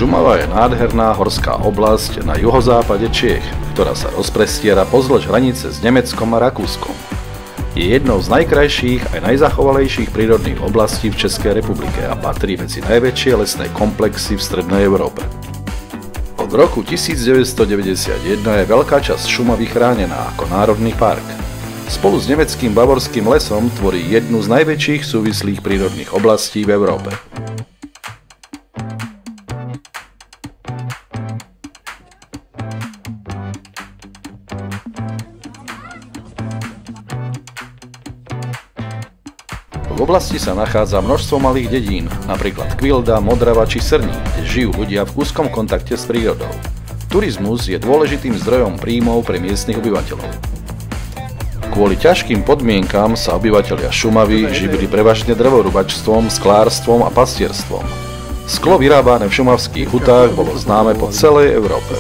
Šumava je nádherná horská oblasť na juhozápade Čiech, ktorá sa rozprestiera pozdĺž hranice s Nemeckom a Rakúskom. Je jednou z najkrajších aj najzachovalejších prírodných oblastí v Českej republike a patrí medzi najväčšie lesné komplexy v strednej Európe. Od roku 1991 je veľká časť Šumavy chránená ako národný park. Spolu s nemeckým Bavorským lesom tvorí jednu z najväčších súvislých prírodných oblastí v Európe. V oblasti sa nachádza množstvo malých dedín, napríklad Kvilda, Modrava či Srní, kde žijú ľudia v úzkom kontakte s prírodou. Turizmus je dôležitým zdrojom príjmov pre miestnych obyvateľov. Kvôli ťažkým podmienkam sa obyvatelia Šumavy živili prevažne drevorubačstvom, sklárstvom a pastierstvom. Sklo vyrábané v šumavských hutách bolo známe po celej Európe.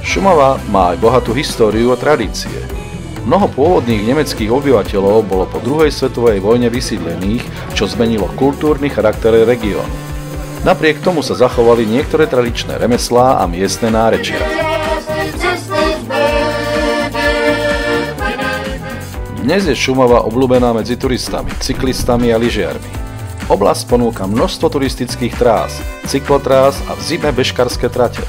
Šumava má aj bohatú históriu a tradície. Mnoho pôvodných nemeckých obyvateľov bolo po druhej svetovej vojne vysídlených, čo zmenilo kultúrny charakter regiónu. Napriek tomu sa zachovali niektoré tradičné remeslá a miestne nárečia. Dnes je Šumava obľúbená medzi turistami, cyklistami a lyžiarmi. Oblasť ponúka množstvo turistických trás, cyklotrás a v zime bežkarské trate.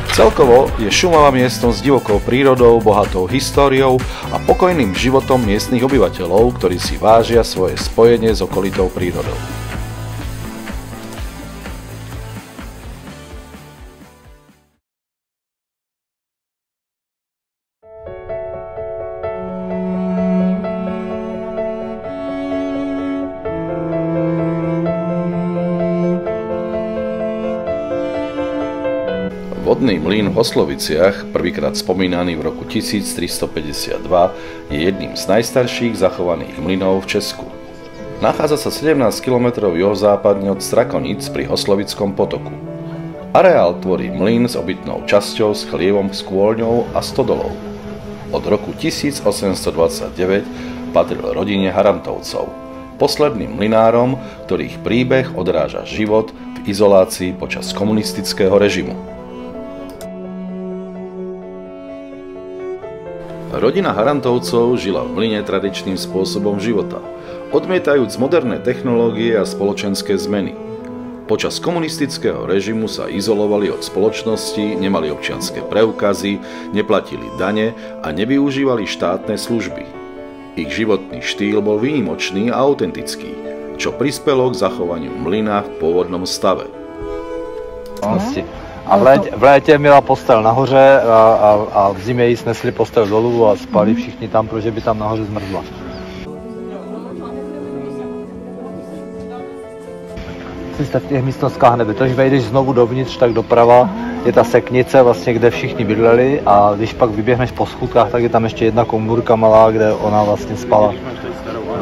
Celkovo je Šumava miestom s divokou prírodou, bohatou históriou a pokojným životom miestnych obyvateľov, ktorí si vážia svoje spojenie s okolitou prírodou. Vodný mlyn v Osloviciach, prvýkrát spomínaný v roku 1352, je jedným z najstarších zachovaných mlynov v Česku. Nachádza sa 17 km juhozápadne od Strakonic pri Oslovickom potoku. Areál tvorí mlyn s obytnou časťou s chlievom, skôlňou a stodolou. Od roku 1829 patril rodine Harantovcov, posledným mlynárom, ktorých príbeh odráža život v izolácii počas komunistického režimu. Rodina Harantovcov žila v mlyne tradičným spôsobom života, odmietajúc moderné technológie a spoločenské zmeny. Počas komunistického režimu sa izolovali od spoločnosti, nemali občianske preukazy, neplatili dane a nevyužívali štátne služby. Ich životný štýl bol výnimočný a autentický, čo prispelo k zachovaniu mlyna v pôvodnom stave. A v létě měla postel nahoře a v zimě jí snesli postel dolů a spali všichni tam, protože by tam nahoře zmrzla. Jste v těch místnostkách nebyli, když vejdeš znovu dovnitř, tak doprava je ta seknice, vlastně, kde všichni bydleli, a když pak vyběhneš po schůdkách, tak je tam ještě jedna komůrka malá, kde ona vlastně spala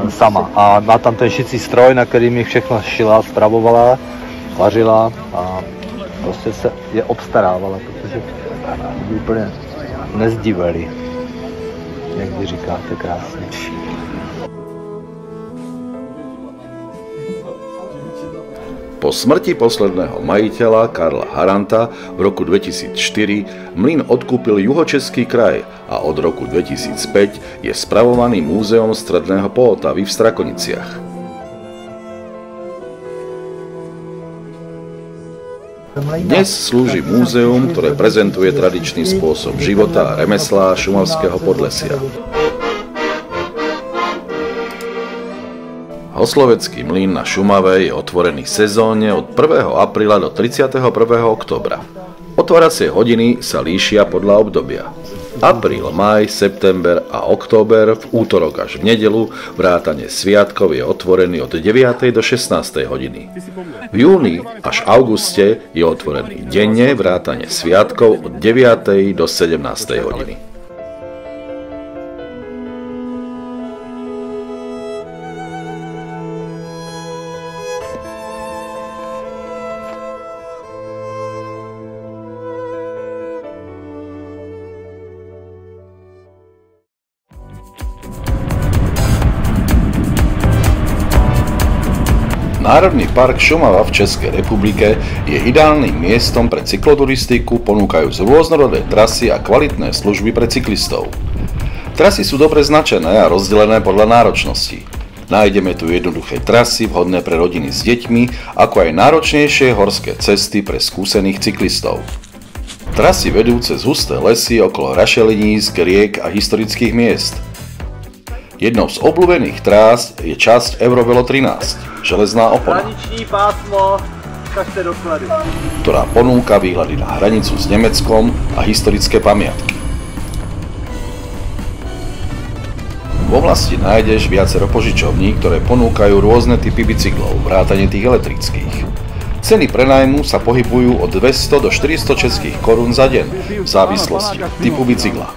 sama. A má tam ten šicí stroj, na kterým jich všechno šila, spravovala, vařila a prostě se je obstarávala, protože by úplně nezdívali, jak vy říkáte krásně. Po smrti posledného majiteľa Karla Haranta v roku 2004 mlyn odkúpil Juhočeský kraj a od roku 2005 je spravovaný Múzeom stredného Poltavy v Strakoniciach. Dnes slúži múzeum, ktoré prezentuje tradičný spôsob života a remeslá šumavského Podlesia. Oslovecký mlyn na Šumave je otvorený sezónne od 1. apríla do 31. októbra. Otváracie hodiny sa líšia podľa obdobia. Apríl, máj, september a október, v útorok až v nedeľu, vrátane sviatkov, je otvorený od 9. do 16. hodiny. V júni až auguste je otvorený denne, vrátane sviatkov od 9. do 17. hodiny. Národný park Šumava v Českej republike je ideálnym miestom pre cykloturistiku, ponúkajúc rôznorodé trasy a kvalitné služby pre cyklistov. Trasy sú dobre značené a rozdelené podľa náročnosti. Nájdeme tu jednoduché trasy vhodné pre rodiny s deťmi, ako aj náročnejšie horské cesty pre skúsených cyklistov. Trasy vedú cez husté lesy okolo rašelinísk, riek a historických miest. Jednou z obľúbených trás je časť Eurovelo 13, železná opona, pásmo, doklady, ktorá ponúka výhľady na hranicu s Nemeckom a historické pamiatky. V oblasti nájdeš viacero požičovní, ktoré ponúkajú rôzne typy bicyklov, vrátane tých elektrických. Ceny prenájmu sa pohybujú od 200 do 400 českých korún za deň, v závislosti od typu bicykla.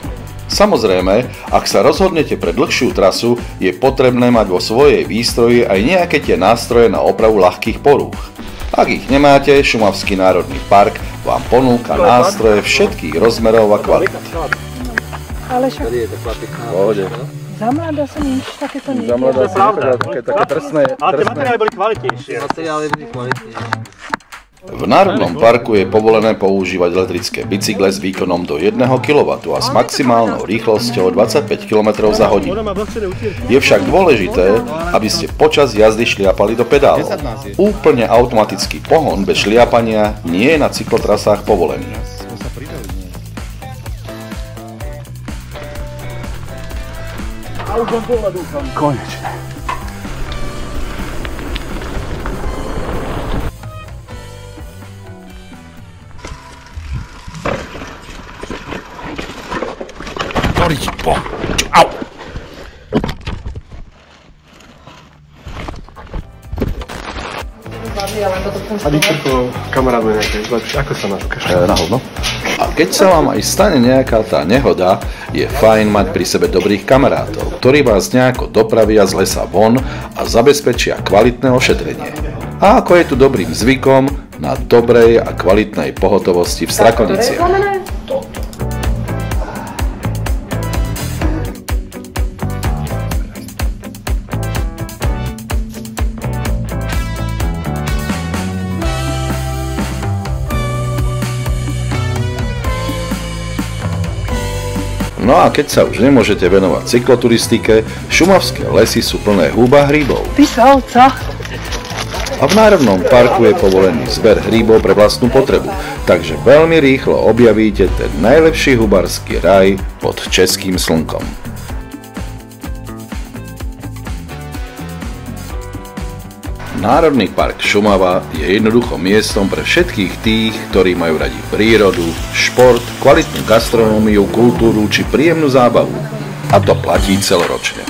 Samozrejme, ak sa rozhodnete pre dlhšiu trasu, je potrebné mať vo svojej výstroji aj nejaké tie nástroje na opravu ľahkých porúch. Ak ich nemáte, Šumavský národný park vám ponúka nástroje všetkých rozmerov a kvalít. Ale však za mladá som nič takéto nie. Za mladá som také drsné. Ale tie materiály boli kvalitnejšie. V Národnom parku je povolené používať elektrické bicykle s výkonom do 1 kW a s maximálnou rýchlosťou 25 km za hodinu. Je však dôležité, aby ste počas jazdy šliapali do pedálov. Úplne automatický pohon bez šliapania nie je na cyklotrasách povolený. Konečne. A vyčerpol kamarád nejaké, ako sa nazývaš? Na hovno. A keď sa vám aj stane nejaká tá nehoda, je fajn mať pri sebe dobrých kamarátov, ktorí vás nejako dopravia z lesa von a zabezpečia kvalitné ošetrenie. A ako je tu dobrým zvykom, na dobrej a kvalitnej pohotovosti v Strakoniciach. No a keď sa už nemôžete venovať cykloturistike, šumavské lesy sú plné húb a hríbov. Písavca. A v Národnom parku je povolený zber hríbov pre vlastnú potrebu, takže veľmi rýchlo objavíte ten najlepší hubársky raj pod českým slnkom. Národný park Šumava je jednoducho miestom pre všetkých tých, ktorí majú radi prírodu, šport, kvalitnú gastronómiu, kultúru či príjemnú zábavu. A to platí celoročne.